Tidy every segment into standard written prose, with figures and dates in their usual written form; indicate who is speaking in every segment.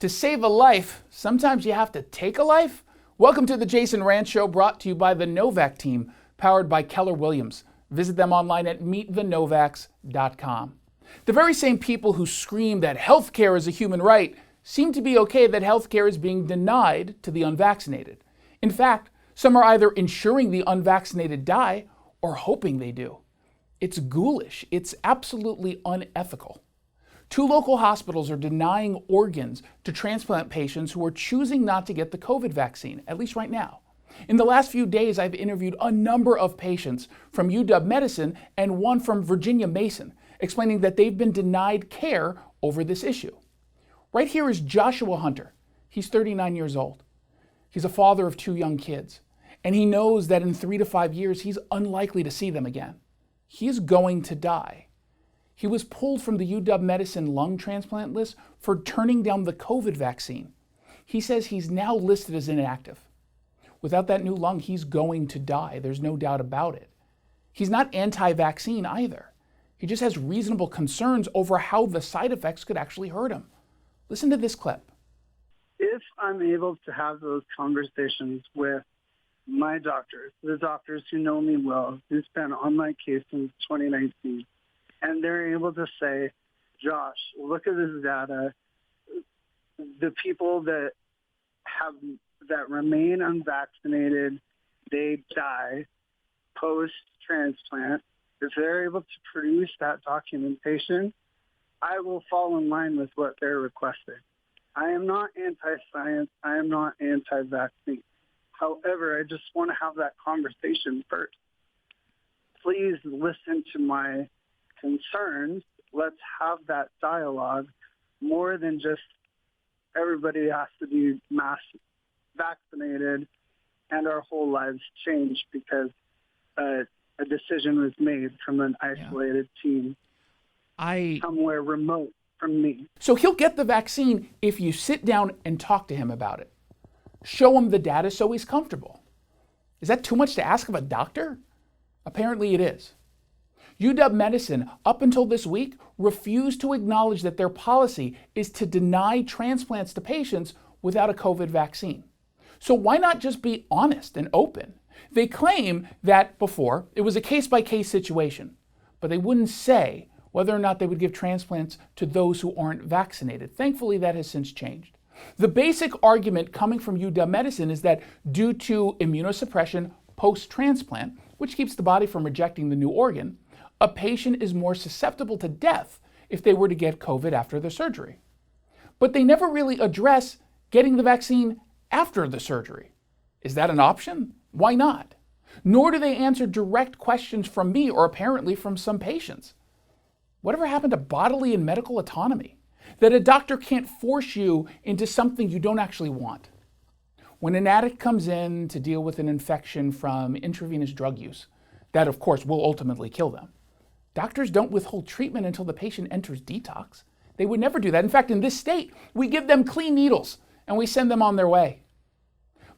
Speaker 1: To save a life, sometimes you have to take a life. Welcome to the Rantz Show, brought to you by the Novak team, powered by Keller Williams. Visit them online at meetthenovaks.com. The very same people who scream that healthcare is a human right seem to be okay that healthcare is being denied to the unvaccinated. In fact, some are either ensuring the unvaccinated die or hoping they do. It's ghoulish. It's absolutely unethical. 2 local hospitals are denying organs to transplant patients who are choosing not to get the COVID vaccine, at least right now. In the last few days, I've interviewed a number of patients from UW Medicine and one from Virginia Mason, explaining that they've been denied care over this issue. Right here is Joshua Hunter. He's 39 years old. He's a father of 2 young kids, and he knows that in 3 to 5 years, he's unlikely to see them again. He's going to die. He was pulled from the UW Medicine lung transplant list for turning down the COVID vaccine. He says he's now listed as inactive. Without that new lung, he's going to die. There's no doubt about it. He's not anti-vaccine either. He just has reasonable concerns over how the side effects could actually hurt him. Listen to this clip.
Speaker 2: If I'm able to have those conversations with my doctors, the doctors who know me well, who's been on my case since 2019, and they're able to say, Josh, look at this data. The people that remain unvaccinated, they die post-transplant. If they're able to produce that documentation, I will fall in line with what they're requesting. I am not anti-science. I am not anti-vaccine. However, I just want to have that conversation first. Please listen to my concerns. Let's have that dialogue more than just everybody has to be mass vaccinated and our whole lives change because a decision was made from an isolated team somewhere remote from me.
Speaker 1: So he'll get the vaccine if you sit down and talk to him about it. Show him the data so he's comfortable. Is that too much to ask of a doctor? Apparently it is. UW Medicine, up until this week, refused to acknowledge that their policy is to deny transplants to patients without a COVID vaccine. So why not just be honest and open? They claim that before it was a case-by-case situation, but they wouldn't say whether or not they would give transplants to those who aren't vaccinated. Thankfully, that has since changed. The basic argument coming from UW Medicine is that due to immunosuppression post-transplant, which keeps the body from rejecting the new organ, a patient is more susceptible to death if they were to get COVID after the surgery. But they never really address getting the vaccine after the surgery. Is that an option? Why not? Nor do they answer direct questions from me or apparently from some patients. Whatever happened to bodily and medical autonomy? That a doctor can't force you into something you don't actually want. When an addict comes in to deal with an infection from intravenous drug use, that of course will ultimately kill them. Doctors don't withhold treatment until the patient enters detox. They would never do that. In fact, in this state, we give them clean needles and we send them on their way.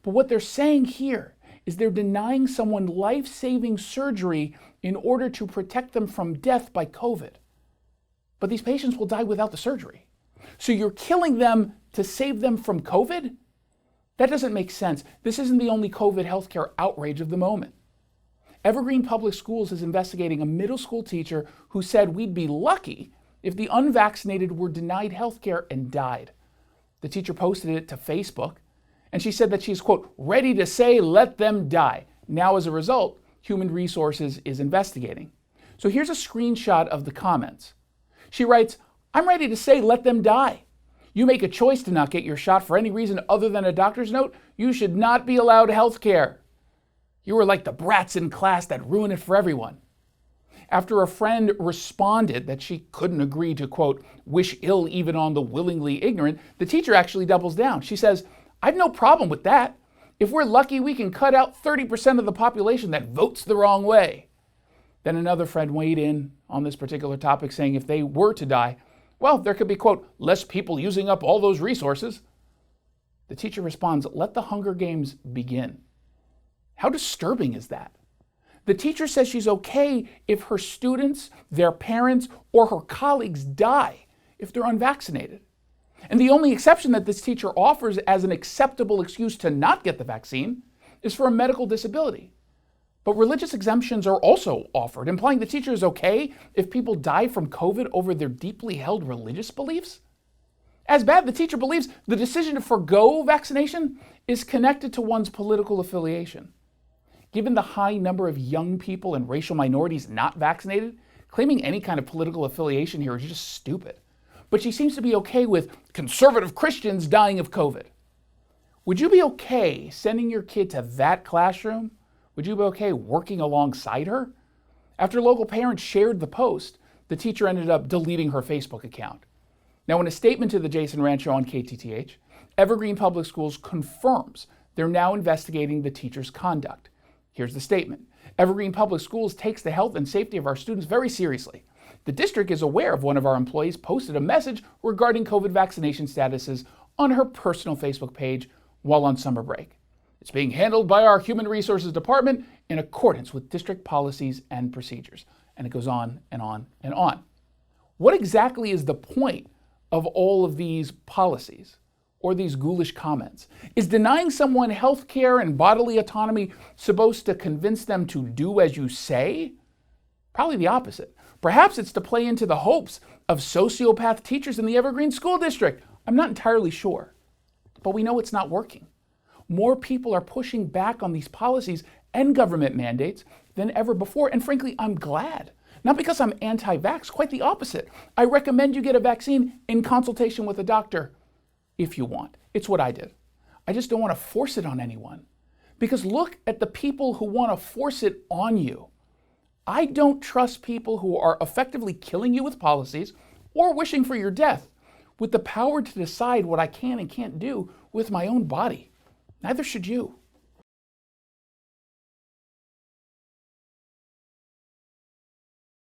Speaker 1: But what they're saying here is they're denying someone life-saving surgery in order to protect them from death by COVID. But these patients will die without the surgery. So you're killing them to save them from COVID? That doesn't make sense. This isn't the only COVID healthcare outrage of the moment. Evergreen Public Schools is investigating a middle school teacher who said we'd be lucky if the unvaccinated were denied healthcare and died. The teacher posted it to Facebook, and she said that she's, quote, ready to say let them die. Now, as a result, Human Resources is investigating. So here's a screenshot of the comments. She writes, I'm ready to say let them die. You make a choice to not get your shot for any reason other than a doctor's note, you should not be allowed health care. You were like the brats in class that ruin it for everyone. After a friend responded that she couldn't agree to, quote, wish ill even on the willingly ignorant, the teacher actually doubles down. She says, I've no problem with that. If we're lucky, we can cut out 30% of the population that votes the wrong way. Then another friend weighed in on this particular topic, saying if they were to die, well, there could be, quote, less people using up all those resources. The teacher responds, let the Hunger Games begin. How disturbing is that? The teacher says she's okay if her students, their parents, or her colleagues die if they're unvaccinated. And the only exception that this teacher offers as an acceptable excuse to not get the vaccine is for a medical disability. But religious exemptions are also offered, implying the teacher is okay if people die from COVID over their deeply held religious beliefs. As bad, the teacher believes the decision to forgo vaccination is connected to one's political affiliation. Given the high number of young people and racial minorities not vaccinated, claiming any kind of political affiliation here is just stupid. But she seems to be okay with conservative Christians dying of COVID. Would you be okay sending your kid to that classroom? Would you be okay working alongside her? After local parents shared the post, the teacher ended up deleting her Facebook account. Now, in a statement to the Jason Rantz Show on KTTH, Evergreen Public Schools confirms they're now investigating the teacher's conduct. Here's the statement. Evergreen Public Schools takes the health and safety of our students very seriously. The district is aware of one of our employees posted a message regarding COVID vaccination statuses on her personal Facebook page while on summer break. It's being handled by our Human Resources Department in accordance with district policies and procedures. And it goes on and on and on. What exactly is the point of all of these policies or these ghoulish comments? Is denying someone health care and bodily autonomy supposed to convince them to do as you say? Probably the opposite. Perhaps it's to play into the hopes of sociopath teachers in the Evergreen School District. I'm not entirely sure, but we know it's not working. More people are pushing back on these policies and government mandates than ever before, and frankly, I'm glad. Not because I'm anti-vax, quite the opposite. I recommend you get a vaccine in consultation with a doctor if you want. It's what I did. I just don't want to force it on anyone. Because look at the people who want to force it on you. I don't trust people who are effectively killing you with policies or wishing for your death with the power to decide what I can and can't do with my own body. Neither should you.